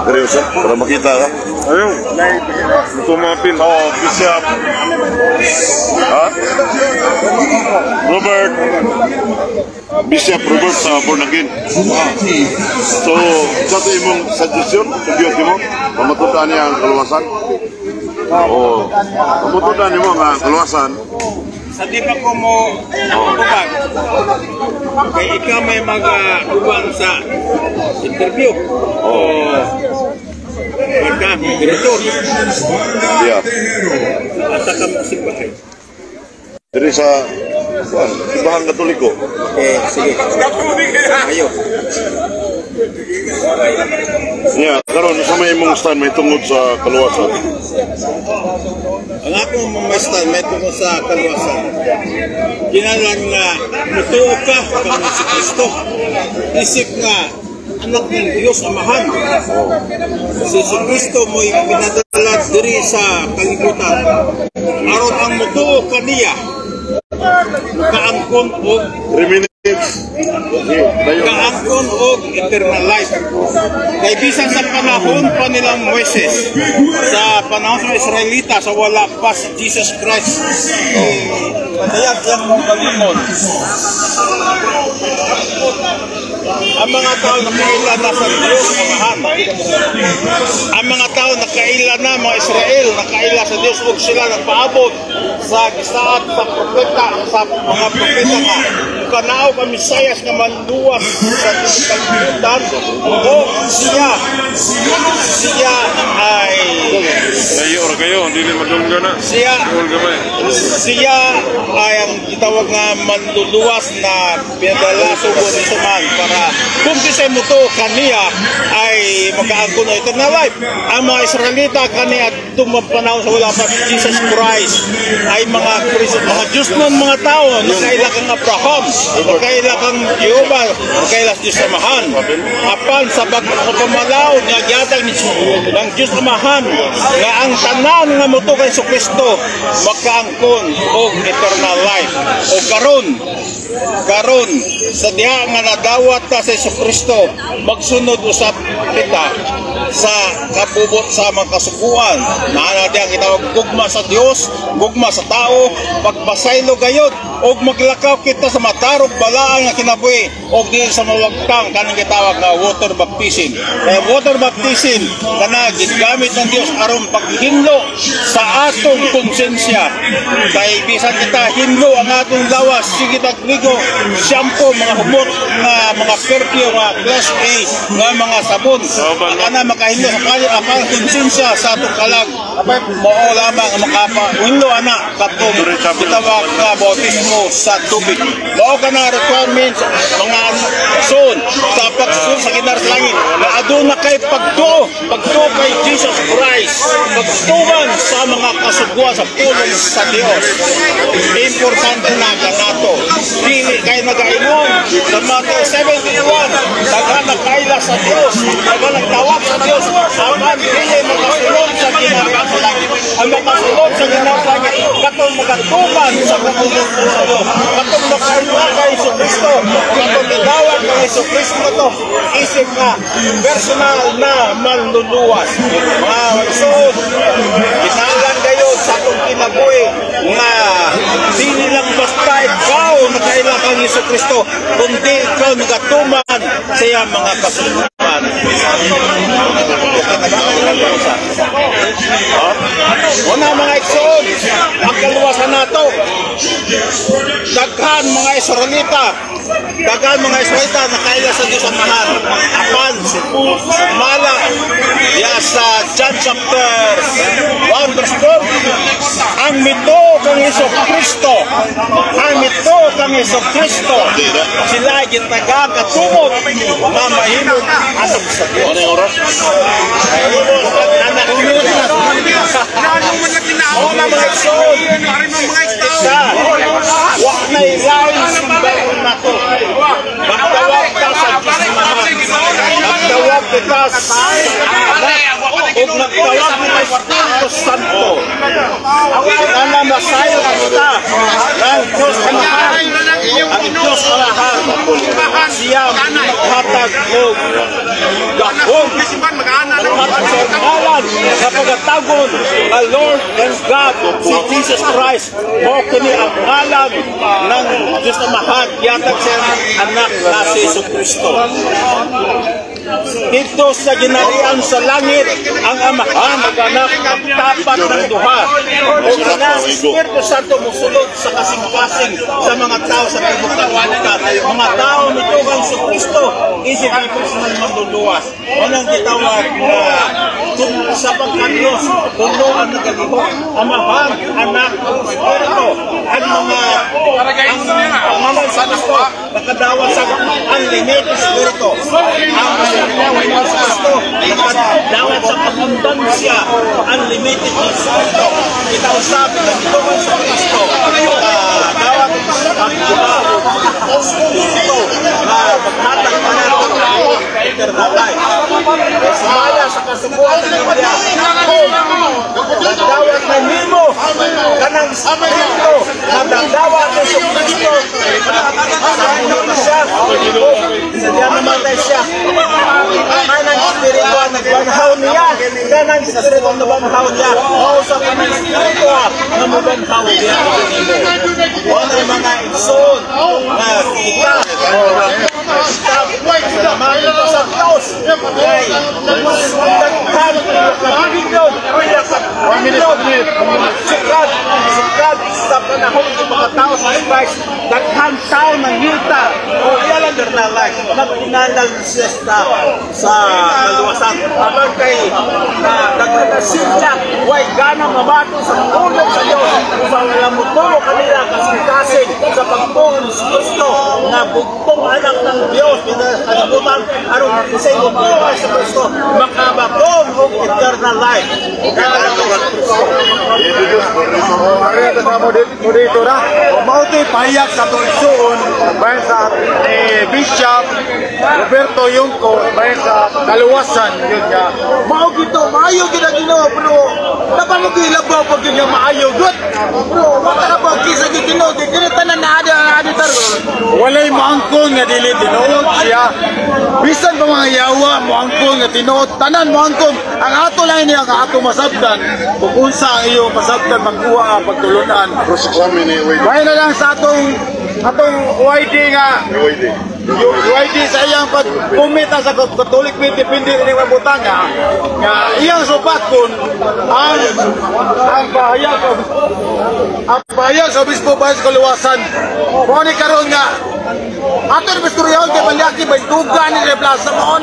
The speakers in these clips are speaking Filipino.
Seryoso? Para makita ka? Ayun, tumapin. Oh, Bishop. Ha? Robert. Bishop Robert sa born again. So, sa ito imong suggestion sa Diyos mo, pamatutaan niya ang kaluwasan? Oo. Pamatutaan niyo mo ang kaluwasan. Sa di pa ko mo tubag. Kaya ikaw may mag-uwan sa interview. Pagka, direktor. Yeah. Asa ka magsipahay. Dari sa Simbahan Katoliko. Sige. Ayo. Yeah, karon sa may imong stand may tungod sa kaluwasan. Ang akong mamastan may tungkol sa kaluwasan. Kinalang nga mutuo ka kang si Kristo. Isip nga anak ng Diyos Amahan. Si Kristo mo'y pinadala diri sa kalibutan. Aron ang mutuo kaniya kaangkon og kaangkon og eternal life. Kay bisan sa panahon pa nilang Moises, sa panahon sa Israelita, sa wala pa si Jesus Christ, padayag lang mong kalimon. Ang mga tao nakaila na sa Diyos Amahan. Ang mga tao nakaila na, mga Israel nakaila sa Diyos, ug sila nagpaabot sa gisaad sa propeta, sa mga propeta nga kanao ka Misayas nga manluwas sa kalibutan, o siya ay kayo, hindi na madungga na. siya ay ang gitawag nga manluluwas na pinadala sugo ni Suman para kung kisay mo to kaniya ay magkaangkon na eternal life. Ang mga Israelita kaniya tumapanahon sa wala pa Jesus Christ ay mga Diyos nun mga tao, nakaila kang Abraham, nakaila kang Jehovah, nakaila Diyos Amahan. Apan sa pagpamalaw nga gyatag ng Diyos Amahan nga ang tanan nga moto kay Kristo makaangkon og eternal life. O karon sa diha nga nadawat ta sa Kristo magsunod usap kita sa kabubot sa mga kasuguan na diha gitawag gugma sa Dios, gugma sa tao, pagpasaylo gayud og maglakaw kita sa matarog balaan nga kinabuhi og dili sa malagtang kanang gitawag nga water baptism. Kaya water baptism kana gigamit ng Dios aron paghinlo sa atong konsensya. Kay bisan kita hinlo ang atong lawas, sige tagligo, shampoo, mga humot, mga perfume, mga class A, mga sabon. Kana makahinlo sa kanyang konsensya sa atong kalag. Apay mao lamang makapahinlo ana katong gitawag nga bautismo sa tubig. Mao kana requirements mga son sa pagsunod sa kinarlangin na aduna kay pagtuo kay Jesus Christ, pagtuman sa mga kasuguan sa pulong sa Dios. Importante na kanato dili kay nagainom sa Matthew 71 daghan nakaila sa Dios, daghan nagtawag sa Dios apan dili makasulod sa kinarlangin. Ang makasulod sa kinarlangin katong magatuman sa katulong sa Dios, katong makaila kay Kristo, katong gidawat kay Kristo to isip nga personal na manluluwas. Mga magsuod kinahanglan kayo sa atong kinabuhi nga dili lang basta ikaw nakaila kang Kristo, kundi ikaw nagatuman sa iyang mga kasuguan. Una mga igsoon, ang kaluwasan nato daghan mga Israelita nakaila sa Diyos Amahan. Apan mala sa John chapter 1 verse 12 ang mito kang Kristo sila gitnagakatumot na mahimong anak sa Diyos. Ano yung oras? Mga igsoon, wak na ilain simbahan na to. Magtawag ka sa Diyos Amahan, magtawag kita sa anak ug nagtawag ng Espiritu Santo. Kaya masayo ka kita ng Diyos Amahan, ang Diyos Amahan, siya maghatag og gahom, maghatag sa ngalan sa pagatagon ang Lord and God, si Jesus Christ. Mo kini ang ngalan ng Diyos Amahan, yatag sa anak na si Jesucristo. Dito sa ginarian sa langit, ang Amahan maganak ang tapat ng duha. O ang Espiritu Santo musulod sa kasing-kasing sa mga tao sa tibukan-tibukan. Mga tao nitugang sa Kristo, isip ang personal magluluwas. Walang gitawag na sa pagkanyos, tulungan na galihok, Amahan, anak, Espiritu, ang mga pangalan sa Kristo, nakadawat sa unlimited Espiritu. Ang nakadawat sa abundansya, unlimited Espiritu. Itaw sabi ng tulungan sa Kristo, dawat ang Espiritu na maghatag pa na eternal life. Sumala sa kasubuan ng Biblia, nagdawat na nimo kanang Espiritu, nagdawat na sa Kristo, sabunin na siya, sadya namatay siya. Kanang Espiritu ang nagbanhaw niya, kanang Espiritu ang nagbanhaw niya, o sa kanang Espiritu na mabanhaw niya. Wala yung mga insun na kita, salamat ito sa Diyos. Ay, magdaghan sukat sa panahon ng mga tao sa Christ, daghang tao ng yuta o iyalang na life, nagtinanal siya sa kaluwasan. Habang kay nagkakasin siya, huwag gana mabato sa ulan sa Diyos, sa walang mutulo kanila kasing-kasing sa pagpungon sa Kristo na bugtong anak ng Diyos, pinakalibutan, arong isa'y mutulo sa Kristo, makabakong o eternal life. Maria kasama dito na. Mauto'y pahiyak sa tulsuon bayan sa Bishop Roberto Yungko bayan sa kaluwasan yun niya. Maog ito, maayo ginaginawa pero napalog ilabaw pag yun niya maayo. Good! Bro, matarabag kisa gitino, ginitanan na ada taro. Walay maangkon nga dili tinuod siya. Bisan pa mga yawa, maangkon nga tinuod. Tanan maangkon. Ang ato lang niya, ang ato masabdan. Kung unsa ang iyong masabdan, magkuha ang pagtulunan. Bayan na lang sa atong YD nga. Yung YD sa iyang pagkumita sa Katolik Pindi ni Mabutan nga iyang supat kun ang bahayag sa Obispo Bayan sa Kaluwasan. Mo ni karon nga ato ni Pastoryaw kay Balyaki bay tuga ni Replaza mo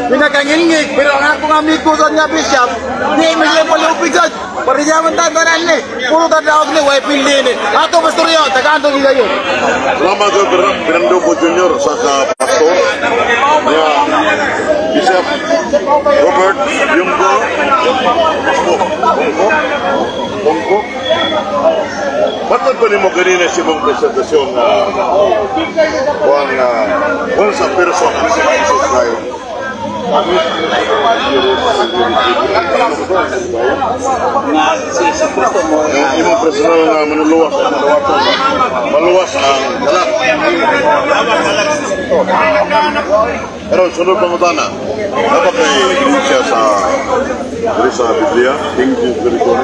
pinakangingig pero ang akong amigo sa nga Bishop di mi sila palupigan pariyaman tanan ni puro tadaog ni way pindi ni ato Pastoryaw taganto nila yun. Salamat kay Fernando Junior sa pastor niya Bishop Robert Yungko Batag ko ni mo kanina si mong presentasyon na kung sa person ang si Jesus Christ. Yung imong personal na manuluwas maluwas ang galak. Pero sunod pang utana, dapat kayo siya sa Biblia, King James Version.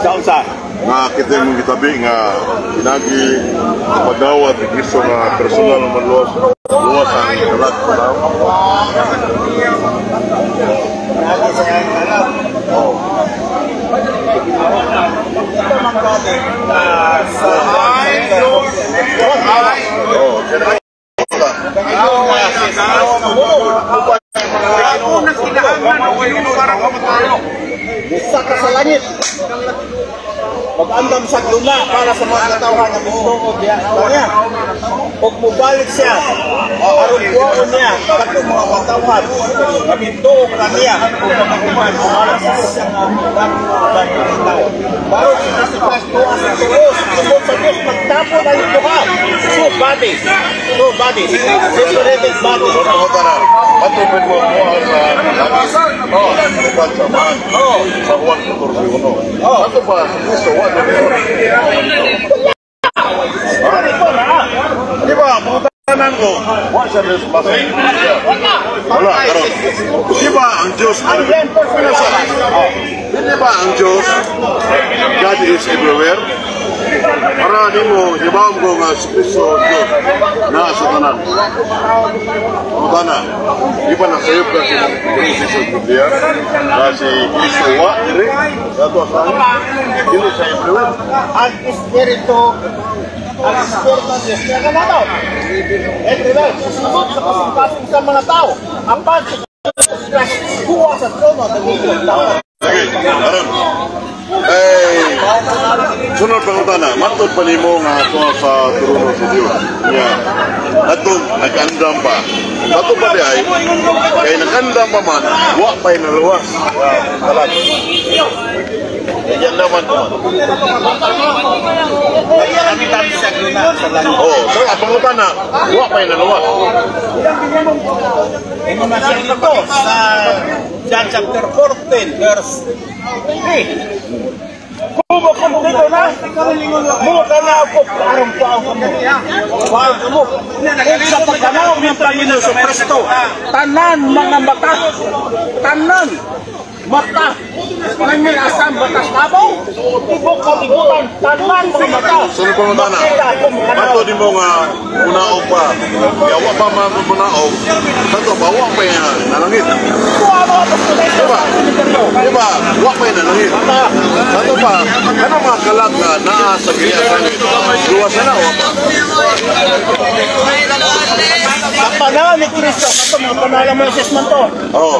Sa Nga kita yung gitabi nga pinagi pagdawat ni Kristo nga personal na maluwas ang galak. Isa ka sa langit. Mag-andam sa luna para sa mga katawhan ng Panginoon niya. Huwag mubalik siya. Aron buwan niya. Katong mga katawhan. Kabintuog na niya. Kung makakuman. Para sa siyang tao. Baron si Jesus Christ tuwa sa Diyos. Tungkol sa Diyos. Magtapo na yung tuha. Two bodies. Separated bodies. Patupin mo sa Bukan samaan. Sa Juan 14:1. Ato ba sa Kristo, wala di ba, pangutanan ko, wala siya responsible. Wala, karon. Di ba ang Diyos, di ba ang Diyos, God is everywhere? Para di mo, ibawam ko nga si Kristo Diyos na sa tanan. Pangutana, di ba nasayop ka si Kristo Biblia na si Kristo wa, diri, dato asahan, dili sa everywhere. Ang Espiritu ng Diyos kaya ka na daw. Everywhere, susunod sa kasing-kasing sa mga tao. Ang pag-kuha sa trono ng mga tao. Okay, karon. Sunod pangutana, matod pa nimo nga ato sa trono sa Dios. Yeah. Atong nag-andam pa. Ato pa di ay kay nag-andam pa man, wa pay naluwas. Talag. Yan naman ko. Oh, so pangutana, wa pay naluwas. Ito na siya ito sa John chapter 14 verse 3. Kung dito na, mo na ako parang pao ka mo. Pao ka mo. Sa pagkanaw ng Panginoon sa Kristo, tanan mga mata, tanan mata, nangin asam batas tabaw, ibok kalibutan, tanan mga mata. Sunod pangutana, matod mo nga unaog pa. Yawa pa man unaog. Tanto ba wa pa yan nalangit? Diba? Diba? Wa pa yan nalangit. Tanto ba, ano mga kalag nga naa sa giyasangit? Luwas na wa pa. Sa panahon ni Kristo, kato mga panahon mo Jesus man to.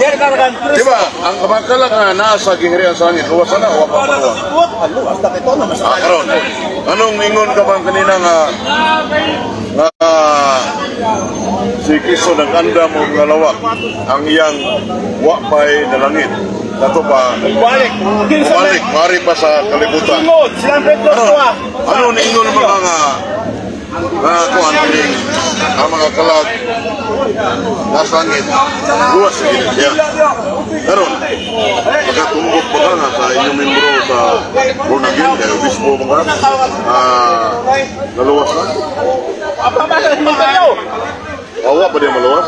Dere karagan Kristo. Diba? Ang kamakalag nga naa sa gihirian sa langit, luwas na wa pa. Luwas na ito na masakit. Karon, anong ingon ka bang kanina nga si Kristo nag-anda mo nga lawak ang iyang wapay na langit. Dato pa Balik. mari pa sa kalibutan. Singod, silang Pedro Tua. Ano ingon mga nga kuan kining ang mga kalag nasa langit luwas sa gilid siya. Karon pagkatumbok pa nga sa inyong membro sa born again kaya obispo mga naluwas na. Apa ba sa sementeryo? Wa pa din maluwas?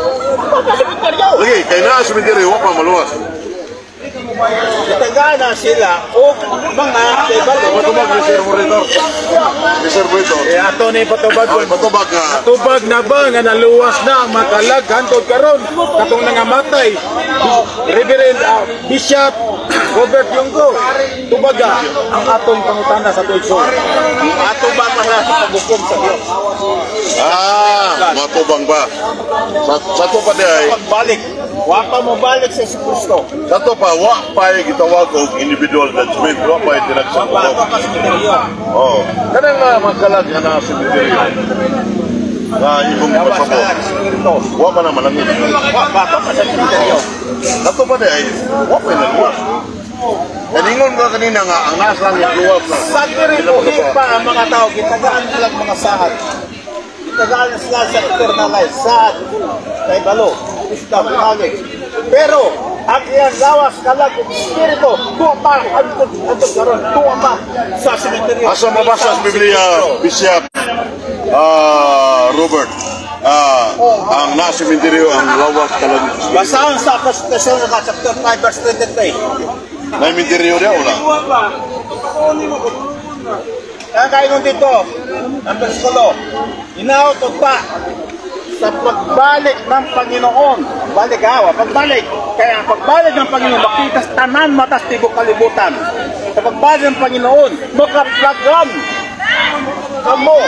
Lagi, kaya na sa sementeryo, wa pa maluwas. Itagana sila o mga ibalo. Patubag ni Sir Moritor. Ni Sir Moritor. Ato ni patubag. Patubag nga. Tubag na ba nga naluwas na ang makalag hantod karon katong nangamatay Reverend Bishop Robert Yungko tubaga ang atong pangutana sa tuigso. Ato ba para sa paghukom sa Dios? Matubang ba? Sa to pa di ay, Pagbalik. Wa pa mo balik sa Kristo. sa to pa, wa pa gitawag og individual judgment, wa pa tinagsang Wa ko. pa sa sementeryo. Oh, kanang magkalag nga na sa sementeryo. Nga ibong pasamo. Wa pa na malangit. Wa pa sa sementeryo. Sa to pa di ay, wa pa naluwas. Kaningon ka kanina nga, ang nasa langit luwas na. Sa diri pa ang mga tao gitagaan sila mga sahad. Gitagaan sila sa eternal life, sahad kay balo. Islam knowledge. Pero ang iyang lawas kalag ng Espiritu, tuwa pa antod karon, tuwa pa sa sementeryo. Asa mabasa sa Biblia, Bishop Robert, ang nasa sementeryo ang lawas kalag. Basahan sa Apostol ng chapter 5 verse 23. May sementeryo dia wala? Kaya kayo dito, ang versikulo, inautot pa sa pagbalik ng Panginoon. Pagbalik. Kaya ang pagbalik ng Panginoon, makita sa tanan matas tibok kalibutan. Sa pagbalik ng Panginoon, makaplagam kamo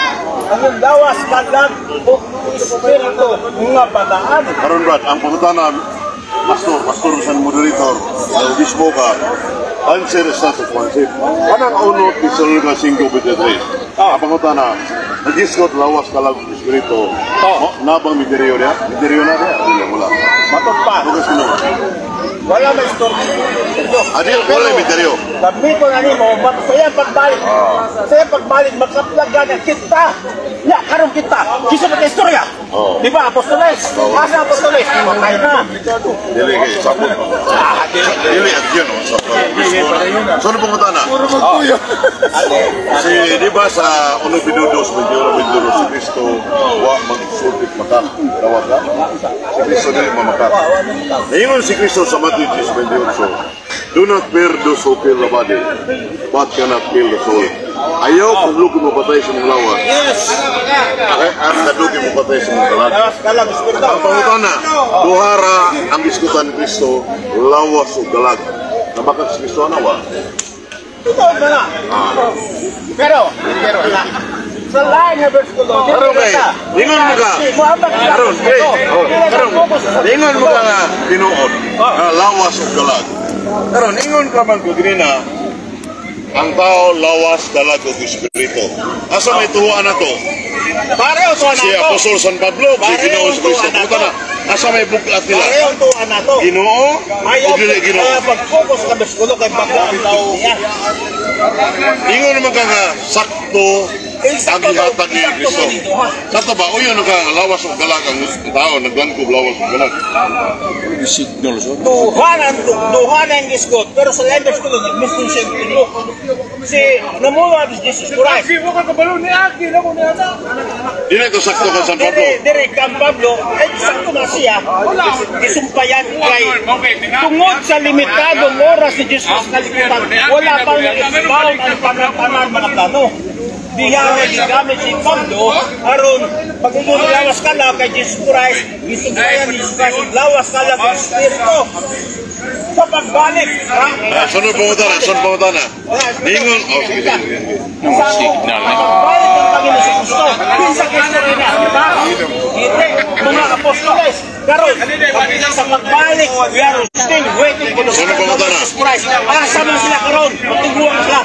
ang dawas kalag o Espiritu nga badaan. Karon Brad, ang pangutana, pastor sa moderator, sa obispo ka, answer sa responsive. Anang unot ni Salga 5:23? Ang pangutana, nag-iskot lawas kalag Espiritu. Nabang misteryo niya? Misteryo na niya? Wala. Matugpa. Wala may story. Adil, wala misteryo. Sabi ko na ni mo, saya pagbalik. Saya pagbalik, makaplagan na kita. Ya, karon kita, kisa ba istorya? Oh. Di ba, Apostoles? Asa Apostoles? Matay na. Dili kay sapot. Dili at yun, sapot. So, ano pong na? Si, di ba sa unong binudos, Benduro, si Cristo, wa mag-sultik matak. Tawag ka? Si Cristo dili mamatak. Ngayon si Cristo sa Matthew 28, do not fear those who kill the body, but cannot kill the soul. Ayaw kung lugi mo patay sa mga lawas. Yes. Okay? At nadugi mo patay sa mga lawas. Lawas ka lang, Espiritu. Ang pangutana, duhara ang diskutan ni Cristo, lawas o galag. Nabakat si Cristo anawa. Totoo ba na? Pero, na. Sa lain nga versikulo, Karon kay, lingon mo ka. Karon, kay. Karon, lingon mo ka nga tinuod. Lawas o galag. Karon, lingon ka man ko ganina. Ang tao lawas galag o espiritu. Asa may tuwa na to? Pareho to Si na to. Apostol San Pablo, si Ginoo si Cristo. Puta na. Asa may buklat nila? Pareho to na to. Ginoo Ayaw o dili Ginoo? kaya pag-focus ka versikulo kay bago ang tao niya. Ingon naman ka nga sakto ang ihatag ni Cristo. Sakto ba? O yun ka lawas o galag ang tao, naglangkob lawas o galag. Tuhan ang iskot, pero sa lain versikulo, nag-miskin siya yung si namula ni Jesus Christ. Di na ito sakto ka San Pablo. Dire kang Pablo, ay sakto na siya. Isumpayan kay tungod sa limitadong oras ni Jesus kalimutan, wala pang expound ang panang mga plano. Diya na gigamit si Pablo, aron pag-ugo lawas ka lang kay Jesus Christ, isumpayan ni Jesus Christ, lawas ka lang ng Espiritu. Sa pagbalik, Sunod pangutan na. Ingon, sige. signal na. Pagbalik ng Panginoon sa Kristo, pinsa Kristo rin na. Mga apostoles, karon sa pagbalik, we are still waiting for the Sunod pangutan na. Jesus Christ. Asa man sila karon, magtiguan sila.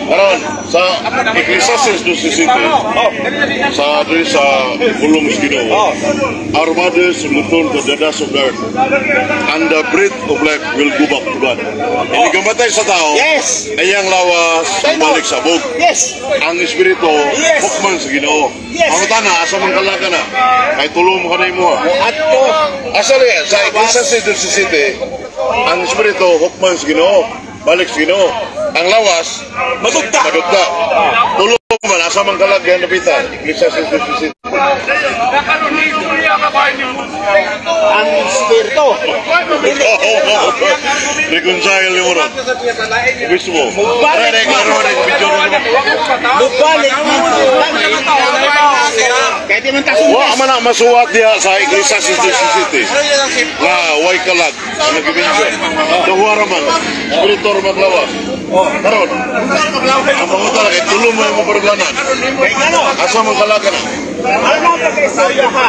Karon, sa Ecclesiastes 2:17, sa doon sa pulong Ginoo, our mothers lutol to the dust of the earth, and the breath of life will go back to God. Hindi kamatay sa tao, Yes. ay ang lawas balik sa bug. Yes. Ang espiritu, Yes. hukman sa Ginoo. Yes. Ang utana, asa man kalaga na, kay tulong mo ka na imo. At to, Asa rin, sa Ecclesiastes 2:17, ang espiritu, hukman sa Ginoo, balik sa Ginoo. Ang lawas, madugta. madugta. Tulong man, asa man kalagyan na bitan. Ecclesiastes 2:17. Ang Espiritu. Reconcile mo ron. Gusto mo? Balik mo. Lubalik mo. Kaya di man tasong Wa man na masuwat diha sa Ecclesiastes 2:17. Na way kalag ang nag-mention. Dahuara man, espiritu maglawas. Karon, ang pangutan kay tulong mo yung perlanan. Kaya ano? Asa man kalaga na? Ano ang pagkaistorya ha?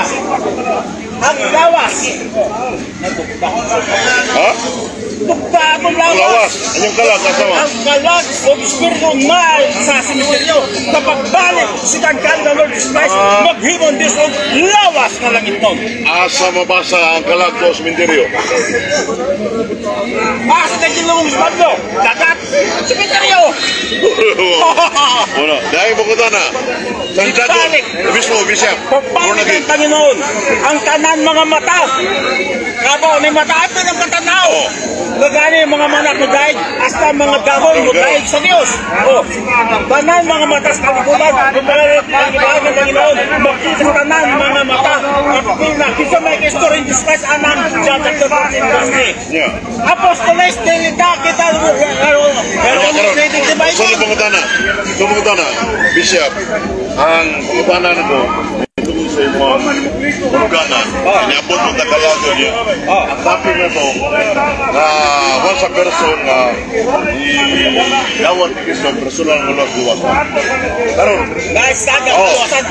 Ang lawas. Ha? Tukta akong Ang lawas. lawas. Anyong kalag, asa man? Ang kalag o Espiritu mal sa simisteryo. Kapag balik si Kaganda Lord Jesus Christ, maghimon Diyos o lawas na langit nun. Asa mabasa ang kalag ko sa minteryo? Sa Kagilong Pablo, dagat, simisteryo. Ano? Dahil bukutan na. Santiago, mismo, Bishop. Pagpangit ng Panginoon, ang tanan mga mata. Kabaw, may mata at ng katanaw. Nagani mga manak mo dahil, hasta mga dahon mo dahil sa Diyos. Tanan mga mata sa kalikulan, magpalalit ang ibahan ng Panginoon, makita sa tanan mga mata. At pinakisa may history in this case, anang chapter 14. Apostoles, delita kita, pero Sunod pangutan na, Bishop, ang pangutan na nito, tungkol sa mga puluganan, inabot mo na kalago niya. Ang topic na ito, na once a person na i-dawat ni Cristo, personal mo na buwas. Karon, guys, tagang luwasan,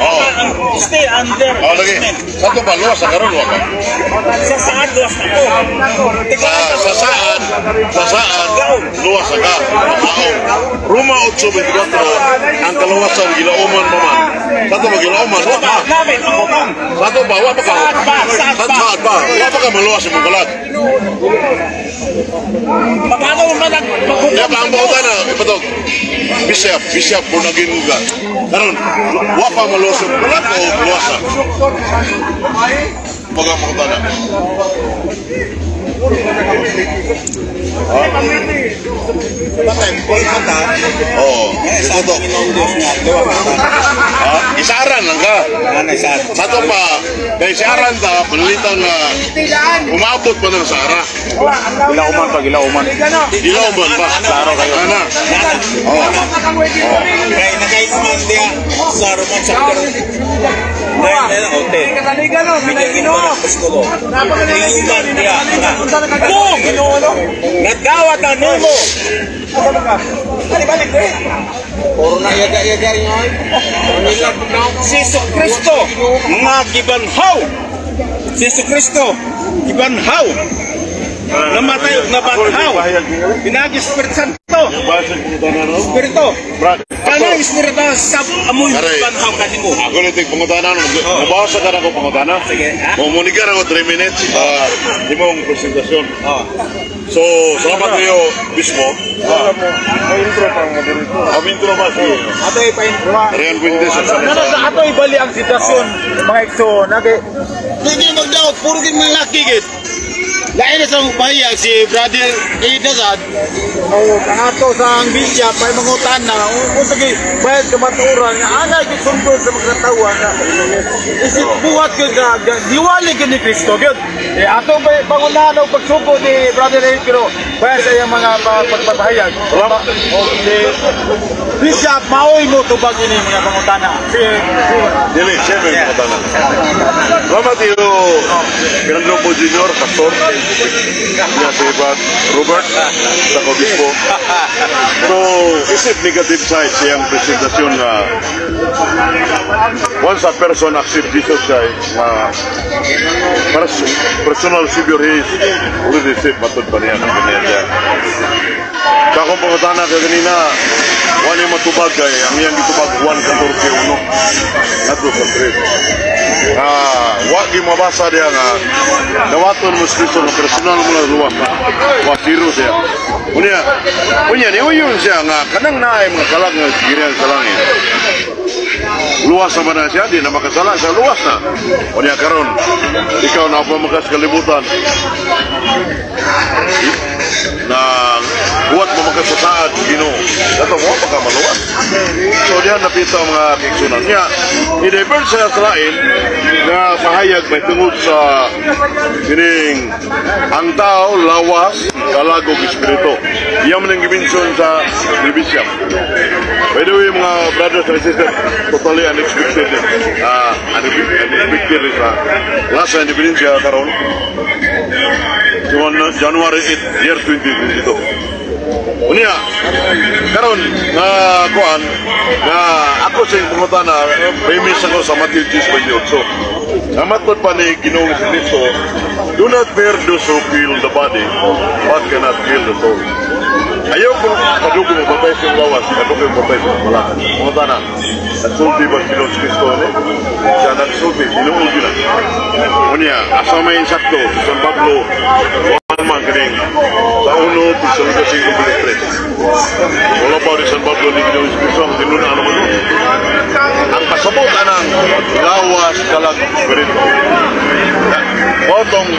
still under lagi, sa ito ba, luwas sa karon, waka? sa saan luwas na ko. Sa saan, luwas ka. Ruma 824, ang kaluwasan gilauman pa man. Sato ba gilauman? Namin, ako ba? Sato ba? Wa pa ka? Saan ba? Saan ba? Wa pa ka maluwas yung kalag? Paano mo ba Kaya pa ang bautan na, ipatog. Bishop, kung naging uga. Karon, wa pa maluwas yung kalag o luwas na? Baga bautan na. Oo. Ito. Isaran lang ka. Sato pa, kay isaran ta, panalitan na umabot pa ng sara. Gilauman pa. Gilauman pa. Klaro kayo. Ana. Oo. Kaya nagainuman dia sa Roman chapter 9 na hotel. Nagainuman dia. Boom! Nagdawat na nimo. Puro na yaga-yaga yun. Si Kristo nga gibanhaw. Si Kristo gibanhaw. Namatay na banhaw. Pinagi Espiritu Santo. Espiritu. Kanang Espiritu sa amoy banhaw kanimo. Ako nitig pangutanan. Mabasa ka na ko pangutanan. Sige. Mamunikan ako 3 minutes sa imong presentasyon. So, salamat kayo, Bismo. Intro ba siya? Ato ipa-intro. Rian Quintes ang salita. Ato ibali ang sitwasyon, mga ekso. Hindi mag-doubt, puro din mga laki git. Lain na sa bahiyag si Brother Idazad. Kangato sa ang bishop, may mangutan na. Kung sige, bayad kamaturan, anay kisundod sa mga katawan na isip buhat yun na diwali yun ni Cristo. Ato ba pangunahan o pagsuko ni Brother Ed, pero bayad sa iyang mga pagpapahayag. Si Bishop, maoy mo tubag yun yung mga pangutana. Dili, siya may pangutanan. Salamat iyo, Fernando Po Jr., Pastor. Niya si Robert, sa Obispo. So, isip negative side siyang presentasyon na once a person accept Jesus siya, personal Savior is already saved, matod pa niya ng ganyan siya. Kakong pangutana ka kanina, wala yung matubag kay, ang iyang itubag 1:14 nato sa 3. Wag yung mabasa diya nga, nawaton mo Kristo nga personal mo na luwas na, wasiro siya. Unya, niuyon siya nga, kanang naay mga kalag nga girihan sa langit. Luwas naman na siya, di na makasala siya, luwas na. Unya karon, ikaw na pa makas kalibutan. Na buat mo makasasaad, Ginoo. Dato mo pa ka maluwas. So diyan napita ang mga piksunan niya. I-divert siya sa lain na pahayag may tungod sa kining ang tao lawas kalagog espiritu. Iyan man ang gimension sa Bishop. By the way, mga brothers and sisters, totally unexpected. Unexpected sa last independence siya karon. January 8, year 2022. Unya, karon nga kuan nga ako sa pangutana, famous ako sa Matthew 10:28. Namatod pa ni Ginoong Kristo, do not fear those who kill the body, but cannot kill the soul. Ayaw kung kadugong mo batay siyang lawas, kadugong mo batay siyang malakas. Pangutana, nagsulti ba Ginoong Kristo ni? Siya nagsulti, Ginoong yun na. Unya, asa may insakto, San Pablo, man kining sa uno pagsalita sa ikong bilis. Wala pa rin San Pablo ni Ginoong Kristo ang tinuna naman doon. Ang kasabot anang lawas kalag espiritu. Botong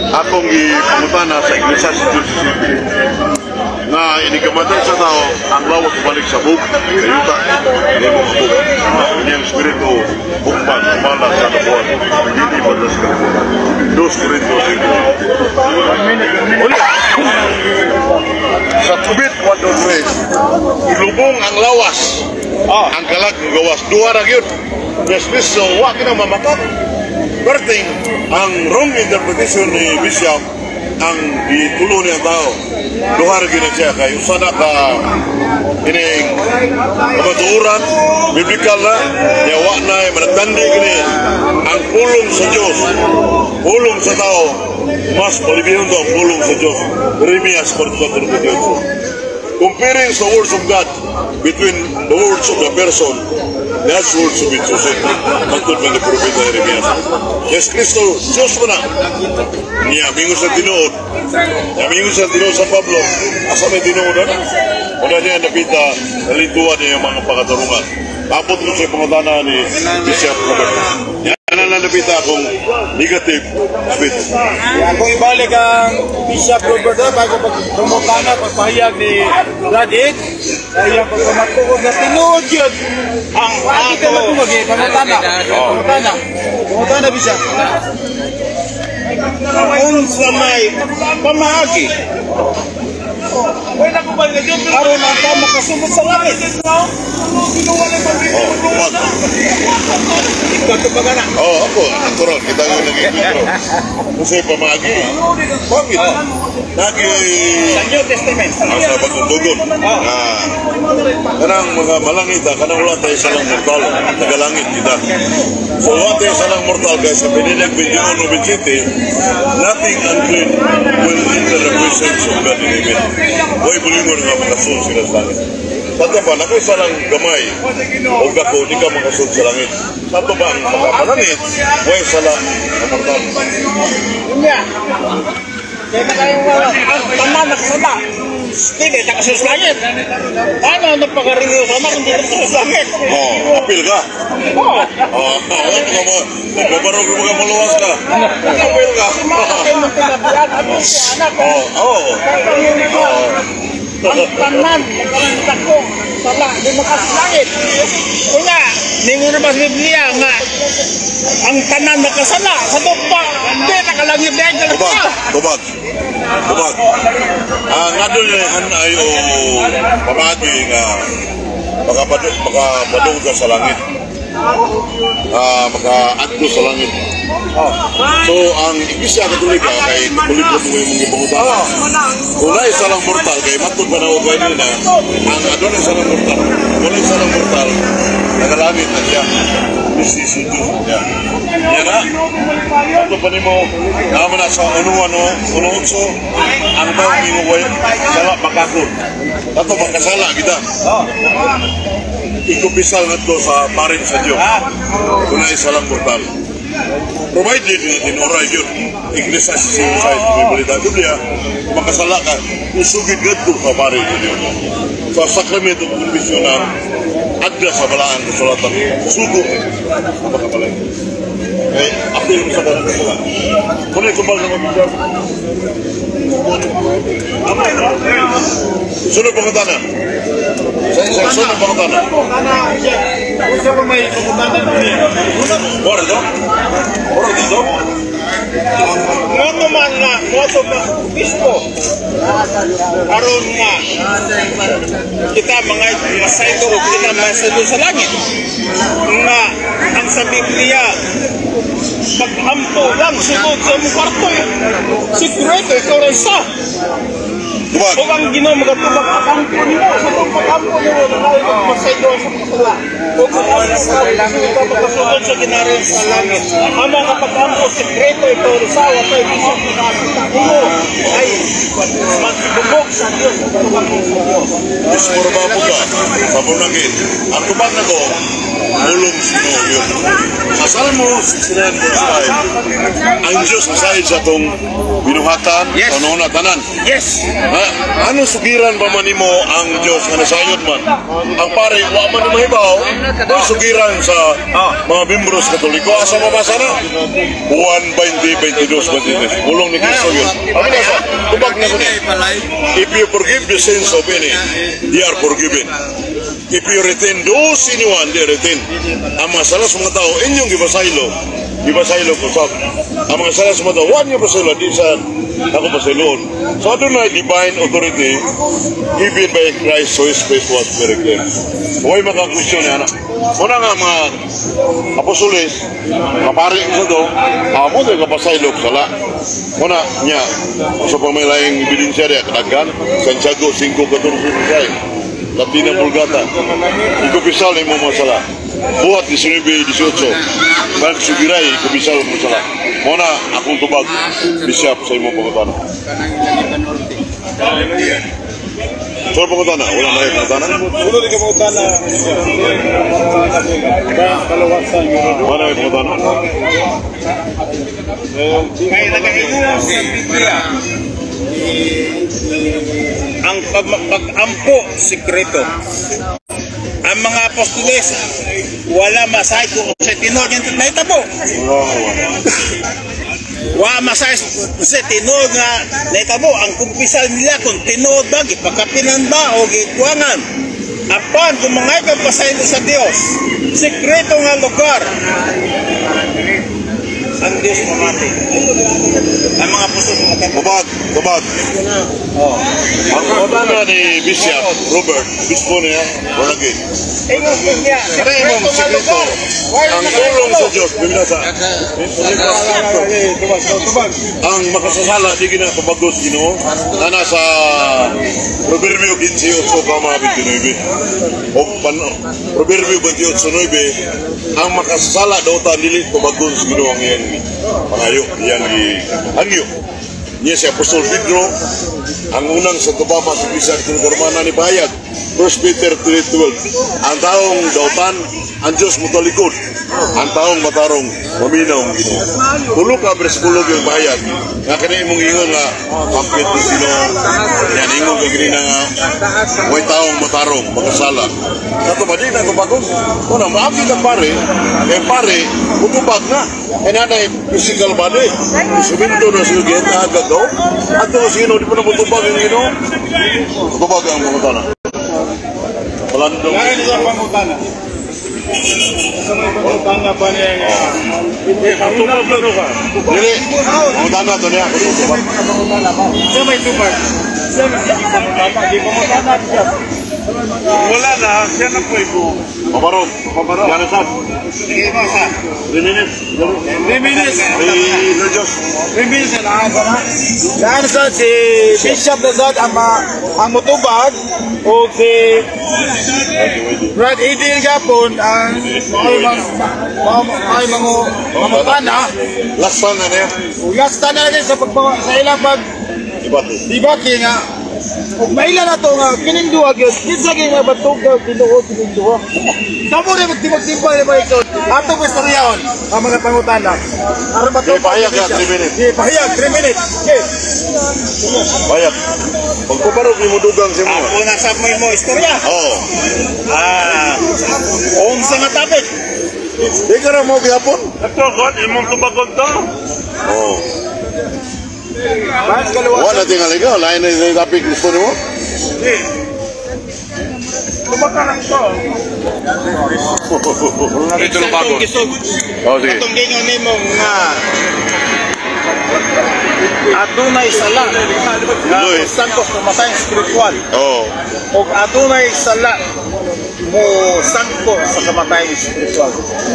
akong ipangutana sa Iglesia sa Diyos na inigamatan sa tao ang lawas balik sa bug kayuta hindi mo bug ang espiritu bukpan malas sa kabuhan hindi batas kalibutan 2 Corintios 8. Sa tubit 1:3 ilubong ang lawas ang kalag ng gawas duha ra gyud yes so wa kinang mamakat berting ang wrong interpretation ni Bishop ang itulo niya tao duha ra gyud siya kay usa na ka kining kamatuoran biblikal na yawa na managtandi kini ang pulong sa Dios pulong sa tao mas palibihon daw ang pulong sa Diyos. Jeremias 44:28. Comparing the words of God between the words of the person, God's words will be chosen. Matod man ni Propeta Jeremias. Yes, Kristo, Diyos mo na. Niya, mingon sa tinuod. Niya, mingon sa tinuod sa Pablo. Asa may tinuod na? Una niya napita, nalituan niya yung mga pakatarungan. Tapos ko siya pangutana ni Bishop Robert. Yan na napita akong negative speech. Kung ibalik ang Bishop Robert bago pagpumutana, pagpahayag ni Brad Ed, sa iyang pagpamatuod na tinuod yun. Ang ato pamutana, Bishop. Kung sa may pamahagi, aron ang tao makasunod sa langit. Ako, natural. Kita nga nag-intro. Kasi pamagi. Bakit? Sa New Testament. Sa pagkutugon. Kanang mga malangita, kanang wala tayo salang mortal. Tagalangit kita. So wala tayo salang mortal guys. Sa Pinilag 21:27, nothing unclean will enter the presence of God in heaven. Huwag bulimon nga makasun sila sa langit. Sato ba, nakoy salang gamay o gako, di ka makasun sa langit. Sato ba, ang pagkapalangit, huwag salang mortal. Kaya na kayong ang pamanak sa ba? Hindi, nakasus langit. Ano pagkarinyo sa mga hindi nakasus langit? Apil ka? Nagbabarog mo ka maluwas ka. Apil ka? Ang tanan, nakarantak ko, sala, di makasus langit. Kaya, ningon na ba sa Biblia nga, ang tanan nakasala, sa tupa, hindi, nakalangit na yan. Tubag. Nga doon ay pamagi nga makapadong ka sa langit. Maka-adto sa langit. So, ang Iglesia Katolika kay kulipot mo yung mga ibang wala isa lang mortal, kay matod pa na huwag kayo nila, ang adon isa lang mortal, wala isa lang mortal, nagalangit na siya. This is Diyos niya. Yan na. Ito pa ni mo, naman na sa uno-utso, ang daw minuway, sala makakot. Ito magkasala kita. Ikupisal na ito sa parin sa Diyos. Kung na isa lang mortal. Provided natin oray yun. Iglesia sa suicide. May balita Biblia, makasala ka, usugid ganito sa parin sa Diyos. Sa sakramento ng konfesyonan, adda sa balaan kasulatan, sugo makabalay. Eh, apil mo sa balaan kasulatan. Kung ito ba naman bigyan? Sunod pangutana. Sunod pangutana. Gusto ko may pagpumutana niya. Bora ito? Bora dito? Ano man nga, moto na bispo. Aron nga, kita mga masaydo o kita masaydo sa langit. Nga, ang sa Biblia, pag-ampo lang, sunod sa mong kwarto. Sikreto, ikaw rin sa. Tubag. Kung ang Ginoo magatubag akampo niyo sa pagpakampo niyo na tayo masaydo sa kasala. Kung magkasunod sa ginarin sa langit. Ang mga pagkampo, sekreto ito sa watay bisog nakakita niyo ay magsibubog sa Diyos at pagpakampo sa Diyos. Disporba po ka sa bunagin. Ang tubag na ko, ulong sino yun. Sa Salmo 69:5, ang Diyos aside sa itong binuhatan, Yes. sa noon at tanan. Yes! Ano sugiran ba man nimo ang Diyos nga nasayod man? Ang pare, wa man ni mahibaw, ang sugiran sa mga membros Katoliko. Asa mabasa na? Juan 20:22. Ulong ni Kristo yun. Ano na sa? Tubag na ko niya. If you forgive the sins of any, they are forgiven. If you retain those anyone, they retain. Ang mga sala sa mga tao, inyong gibasaylo ko sa ang mga sala sa mga tao, huwag niyo pasaylo, di sa ako pasayloon. So, doon na divine authority given by Christ, so his face was very clear. Huwag makakwestiyon niya na. Muna nga mga apostoles, kapari sa to, mo tayo kapasaylo ko sala. Muna niya, sa pamilayang ebidensya niya, kadaghan, Santiago 5:14. Latina Bulgata, ikupisal mo masala. Buhat 19:18. Bang sugiray, ikupisal mo masala. Muna akong tubag, Bishop sa imong pangutana. So pangutana, wala na kayo pangutana? Sunod ka mo tana. Kaluwasan yun. Wala na kayo pangutana? Kaya nagkakinuha sa Biblia, ang pag-ampo sikreto. Ang mga apostoles, wala masay kung sa tinod yung naitabo. Wala masay sa tinod nga naitabo. Ang kumpisal nila kung tinod ba, ipakapinan ba o gikuangan. Apan, kung mga ikang pasaylo sa Diyos, sikreto nga lugar, ang Diyos mamati. Ang mga apostol Tubag. Ang pangutana ni Bishop Robert, bispo niya, wala gay. Ano yung sikreto? Ang tulong sa Diyos, biminasa. Ang makasasala, di ginapabagos Ginoo, na nasa Proverbio 15:8 ka mga 29. O Proverbio 28:9, ang makasasala daw ta dili pabagos Ginoo ang iyang pangayo, iyang hangyo. Niya si Apostol Pedro, ang unang sa Tubama sa Bisan Kinugarmana ni Bayag, 1 Peter 3:12. Ang taong dautan, ang Diyos mo talikod. Ang taong matarong, maminaw ang Ginoo. Tulo ka bersikulo yung Bayag, nga kani mong ingon nga, kampit ni sino, yan ingon ka gini na nga, may taong matarong, makasala. Kato ba di na tubagong? Una, maapit ang pare, kaya pare, utubag na. Kaya nanay, physical body, suminto na siya gyan, agad daw. At ito sino, di pa na utubag yung Ginoo. Utubag ang pangutana. Palandong. Kaya nila pangutana. Sa may pangutana pa niya nga. Tubag na ka. Dili, pangutana ito niya. Utubag. Sa may tubag. Sa may pangutana. Di pangutana siya. Wala na, siya na po ito. Paparong. Yan ang sab. 3 minutes. 3 minutes. Ay, Lojos. 3 minutes na ako na. Dahil sa si Bishop Lazad ang mutubag o si Brad Edil Gapon ang ay mga mamutana. Last time na niya. Last na natin sa ilang dibaki nga. Kung maila na to nga, kininduha yun. Kinsa kayo nga batog ka, tinuod, kininduha. Tamo rin magtibag-tibag na ba ito? Atong istoryaon, ang mga pangutana. Okay, pahayag ka, 3 minutes. Pahayag, 3 minutes. Okay. Pahayag. Pagpaparog yung mudugang si mo. Ako nasa mo istorya. Oo. Sa nga topic. Di ka na mo gihapon? Ito, God, imong tubagon to. Oo. Bahas kaluwasan. Wala tingali ka. Lain na yung topic gusto mo? Tubagan lang to. Ito na bago. Oo, sige. Katong gingon nimo nga adunay sala nga Luis. sangkos mamatay spiritual Oo. o adunay sala mo sangko sa kamatayon spiritual.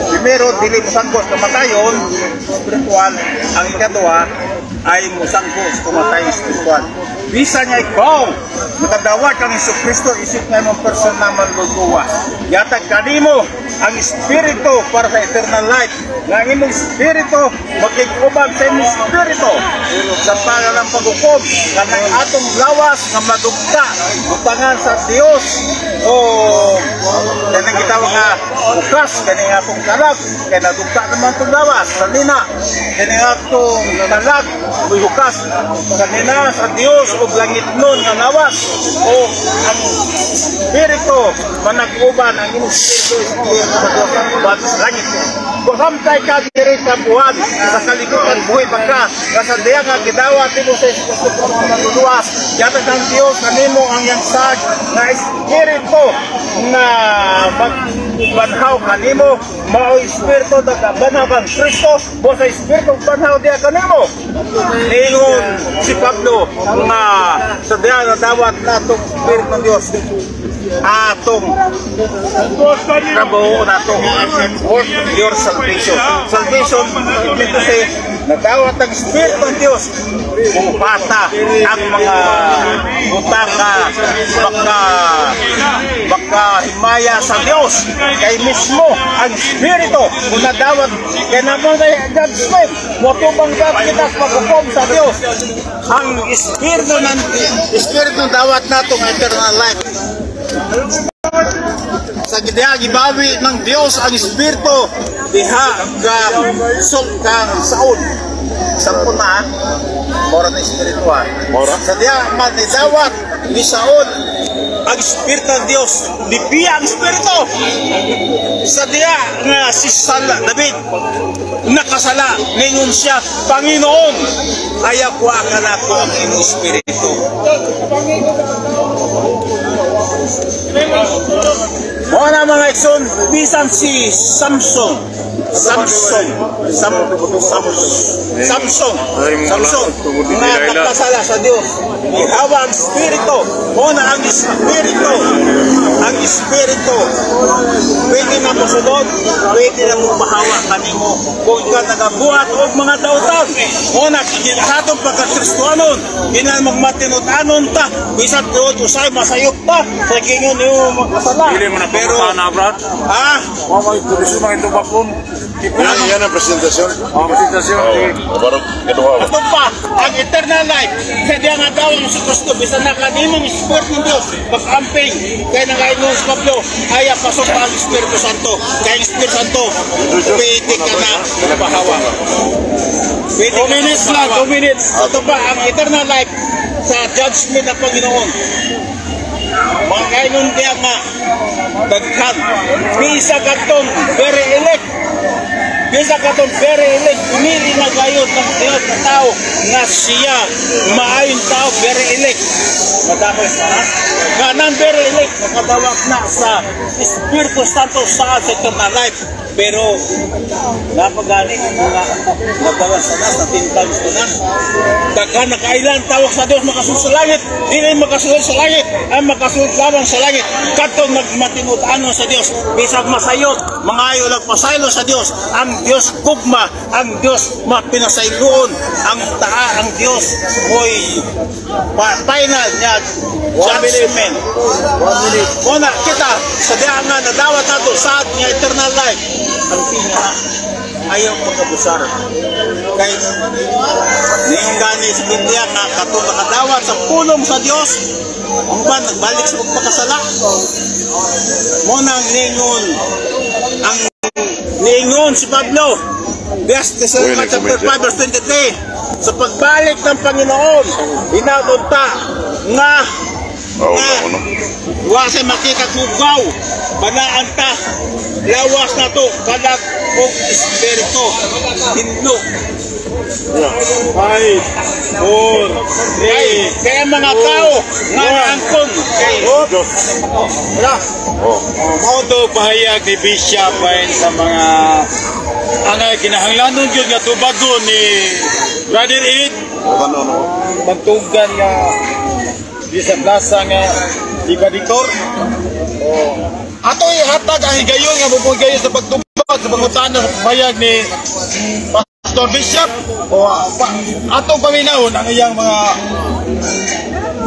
Primero, dili mo sangko sa kamatayon spiritual. Ang ikaduha ay mo sangko sa kamatayon spiritual. Bisa niya ikaw, makadawat kang Jesucristo, isip na mong personal manluluwas. Yatag kanimo ang Espiritu para sa eternal life. Nga ang imong Espiritu, makikubag sa imong Espiritu sa pangalang pag-ukom nga ng atong lawas nga madugta butangan sa Dios o kanang gitawag nga bukas kaning atong talag kay nadugta naman itong lawas sa nina kaning atong talag bukas kanina sa Dios o langit nun nga lawas o ang Espiritu manag-uban ang imong Espiritu sa langit. Buhamtay ka diri sa buwan sa kalikutan buhay pagka sa diya nga gidawat mo sa luwas yata ng Dios kanimo ang yang sag na espiritu na magbanhaw kanimo mao espiritu da banhaw kang Kristo bo sa espiritu banhaw diya kanimo ingon si Pablo nga sa diya nga dawat natong espiritu ng Dios atong trabaho nato work your salvation. Salvation dito say nagdawat ang Espiritu ng Diyos kung bata ang mga utang baka himaya sa Diyos kay mismo ang Espiritu kung nadawat kaya naman kay judgment motubang kita pagkukom sa Diyos ang Espiritu ng dawat natong eternal life sa gidya gibawi ng Dios ang Espiritu diha kang saon sampun na mora na espiritual mora sa diha manidawat ni saon ang Espiritu ng Dios dibiya ang Espiritu sa diha nga si David nakasala ningon siya Panginoon ayaw ko akanako ang inyong Espiritu. Mga mga ikson, bisan si Samson nga nakasala sa Diyos ihawa ang Espiritu muna ang Espiritu pwede na mo sunod pwede na mo mahawa kanimo kung ka nagabuhat o mga dautan muna katong pagkakristuanon ginan magmatinutanon ta bisan tuod usay masayop ta sa gingon yung magkasala pero yan ang presentasyon. Barang kedua. Ito pa, ang eternal life, sa diya nga daw ang Kristo, bisa na kaninong Espiritu ng Diyos, mag-amping, kaya nangainom sa Pablo, kaya pasok pa ang Espiritu Santo. Kaya ang Espiritu Santo, pwede ka na napahawa. 2 minutes lang, 2 minutes. Ito pa, ang eternal life, sa judgment ng Panginoon. Mga kainon diya nga, daghan, bisa katong very elect, bisa katong very elect, pumili na gayod ng Diyos na tao nga siya, maayong tao, very elect. Madamay sa kanan very elect, nakadawak na sa Espiritu Santo sa eternal life. Pero napagani mga nagawa sa nas na 10 times na nas daghan na kailan tawag sa Diyos makasulod sa langit dili makasulod sa langit ang makasulod lamang sa langit katong nagmatinud-ano sa Diyos bisag masayot mga ayo nagpasaylo sa Diyos ang Diyos gugma ang Diyos mapinasayloon ang Diyos mo'y final niya judgment 1 minute muna kita sa diya nga nadawat nato sa niya eternal life ang pinaka ayaw magkabusar kaya niyong gani sa Biblia nga katong nakadawat sa pulong sa Diyos ang ba nagbalik sa pagpakasala muna ang ningon si Pablo Thessalonians chapter 5 verse 23 sa pagbalik ng Panginoon inagunta nga wasa makikatugaw banaan ta lawas na to kalag o Espiritu hinlo 5, 4, 3 kaya mga tao nga naangkon kay Mauto pahayag ni Bishop sa mga angay kinahanglanon yun nga tubago ni Brother Ed magtugan nga di sa plaza nga ibaditor ato ihatag ang higayon nga bubong gayon sa pagtubag sa pangutana sa pahayag ni Pastor Bishop o atong paminahon ang iyang mga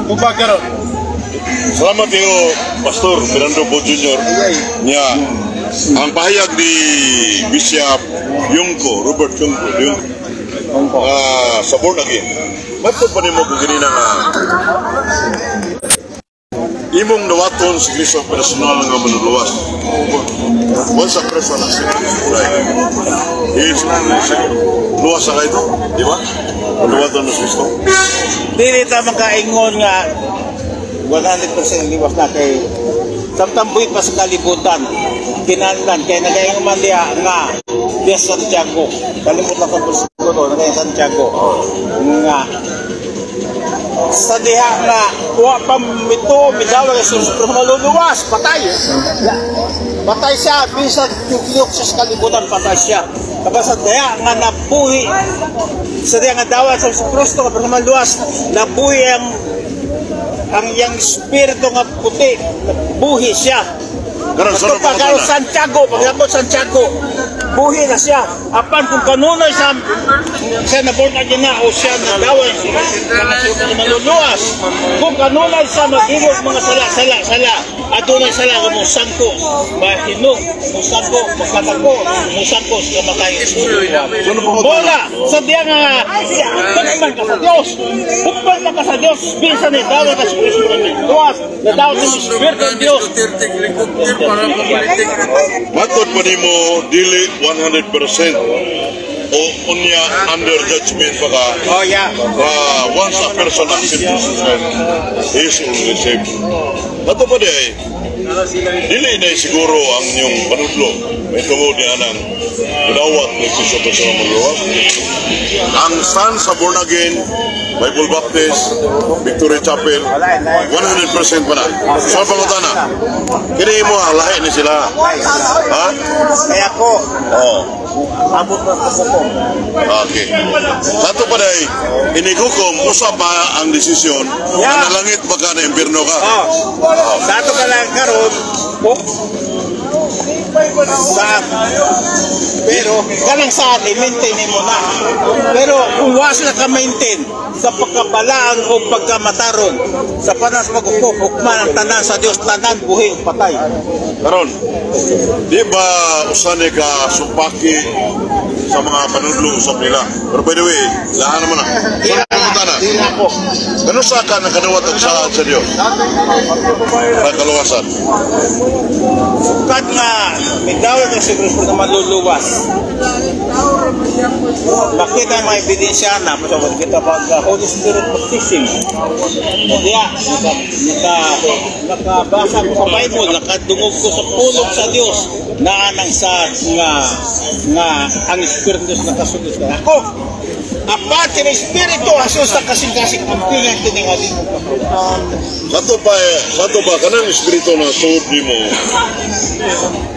tubag karon. Salamat kayo, Pastor Fernando Po Jr. Nya, ang pahayag ni Bishop Robert Yungko, sa born again. Matod pa nimo kung ganina nga imong nawaton sa Kristo personal nga manuluwas. Once a person na siya, luwas sa kayo, di ba? Maluwaton sa Kristo. Dili ta makaingon nga 100% liwas na kay samtambuit pa sa kalibutan kinanlan kay nagaingon man diha nga Dios Santiago kalimutan ko siguro nagaing Santiago nga sa diha nga wa pa mito midawag sa maluluwas patay siya bisan yung sa kalibutan patay siya kapag sa diha nga nabuhi sa diha nga dawat sa Kristo kapag maluwas nabuhi ang ang yang espiritu nga puti, buhi siya. Karon Ito sunod pa pa karon Santiago, paglabot Santiago, buhi na siya. Apan kung kanunay siya naborn again na o siya nagawin siya maluluwas. Kung kanunay siya mag-iwag mga sala, adunay sala mo sangko, mahinog, musangko, magkatako, musangko sa kamatayan. Bola, sa diya nga, panaman ka sa Diyos, bukpan na ka sa Diyos, bisa ni dawat na si Kristo ng luwas, na dawat ng Espiritu ng Diyos. Matod pa nimo dili 100% o unya under judgment baka Oh yeah. once a person accepts Jesus Christ, he is already saved. Ato pa di ay dili na siguro ang inyong panudlo may tungod ni anang ginawat ni Kristo sa mga luwas. Ang stand sa born again Bible Baptist Victory Chapel 100% pa na. Sa pangutana kini mo lahi ni sila, ha? Kaya ko, Oh, abot na sa ko. okay. Sato pa day inigukom usa pa ang desisyon na langit baka na impierno ka. Dato ka lang karon, pero kanang sa atin, maintain mo na. Pero kung was na ka maintain sa pagkabalaan o pagkamataron, sa panas magkukukman ang tanan sa Diyos, tanan, buhay o patay. Karon, di ba usani ka supaki sa mga panudlo usap nila? Pero by the way, lahan naman na. Di na po. Ano sa ka nakadawat ang saan sa Diyos? Sa kaluwasan. Sukat nga, may dawat ang siguro na maluluwas. Bakit ang mga ebidensya na pasabot kita pag Holy Spirit baptism? Kaya, nakabasa ko sa Bible, nakadungog ko sa pulong sa Diyos na anang sa nga ang Espiritu Diyos nakasulit ka. Ako, apat yung Espiritu asos sa kasing-kasing ang pingang tiningalin mo pa. Sato pa, kanang espiritu na suod di mo,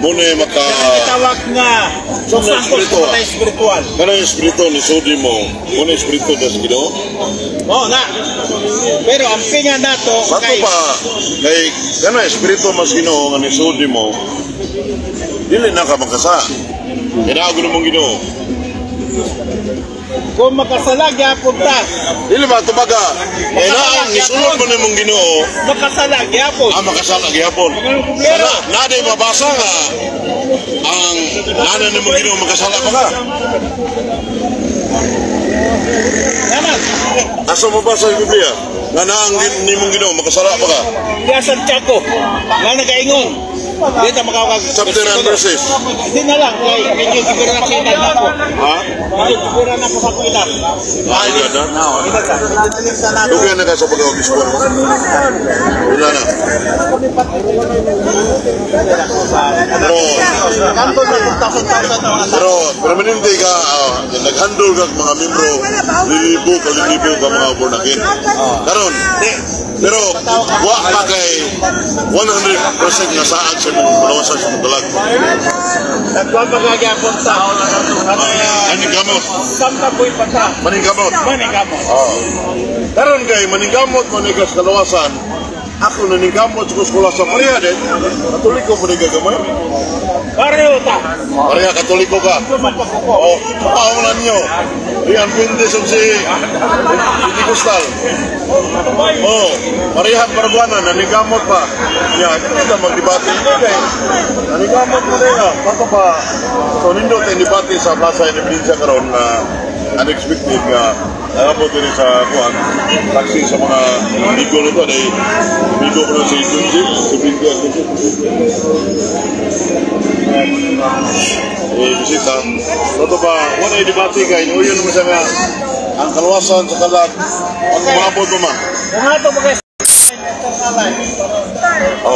muna maka... Tawag nga, sangkos sa patay espiritual. Kanang espiritu ni suod di mo, muna espiritu na sa Ginoo? Oo na. Pero ang pinga na to, Sato pa, kay kanang espiritu mas Ginoo nga ni suod di mo, dili na ka magkasa. Kinago na mong Ginoo. kung makasalag, yapon ta. Dili ba tubaga? Kaya na ang isulod mo na mong Ginoo, Makasalag, yapon. makasalag gyapon. Pero, Na day mabasa nga ang nana ni mong Ginoo makasala pa ka. naman, Asa mabasa sa Biblia? Nga na ang ni mong Ginoo makasala pa ka. kaya Santiago, nga nagaingon. Dito makawag. Chapter and verses. Hindi na lang, kay medyo siguro na sa edad na po. Ha? Medyo siguro na po sa edad. Ay, ganda. Edad ka, ditilig sa nato. Dugay na ka sa pag-audispon. Wala na. Kanto na 2,000 na Pero manindi ka, nag-handle ka mga membro, lilibo ka mga born again. Karon, pero wa pa kay 100% nga saan sa mga panawasan sa mga dalag. Nagpapagagyapon sa Maning gamot. Samta po'y pata. Maning gamot. Manigamot. Karon kay maning gamot, manigas kalawasan, ako naningkamot sa kuskulas sa pareha din, katoliko mo din gagamay. Pareho ta. Pareha katoliko ka. O, makawalan niyo. Rian Fuentes of si Kustal. O, pareha paraguanan, naningkamot pa. Yan, hindi ka magdebate. Hindi kay, naningkamot mo din ha. Pato pa, so nindot ang debate sa Plaza Independencia karon na unexpected nga po din sa kuhan, taxi sa mga amigo nito dahil amigo ko na si Junji, si Binti at bisita. Ito pa, wala yung debate kayo, yun naman siya nga, ang kaluwasan sa kalag, ang kumabot mo ma. Kung ato ba kayo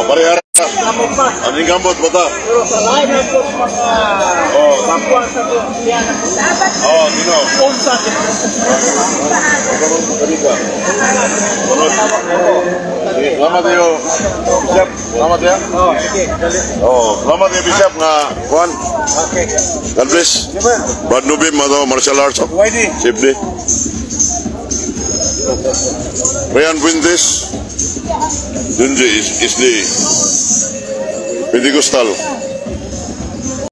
Parehara. Anong gambot mo ta? pero sa lahat na ito mga kapuan sa ito yan. Gino. Unsa Salamat tayo, Bishop. Salamat tayo. sige, dali. Salamat tayo, Bishop, nga, Juan. Okay. God bless. Bad Nubim, martial arts. Pwede. Safety. Rian Fuentes, Junji is the Pentecostal.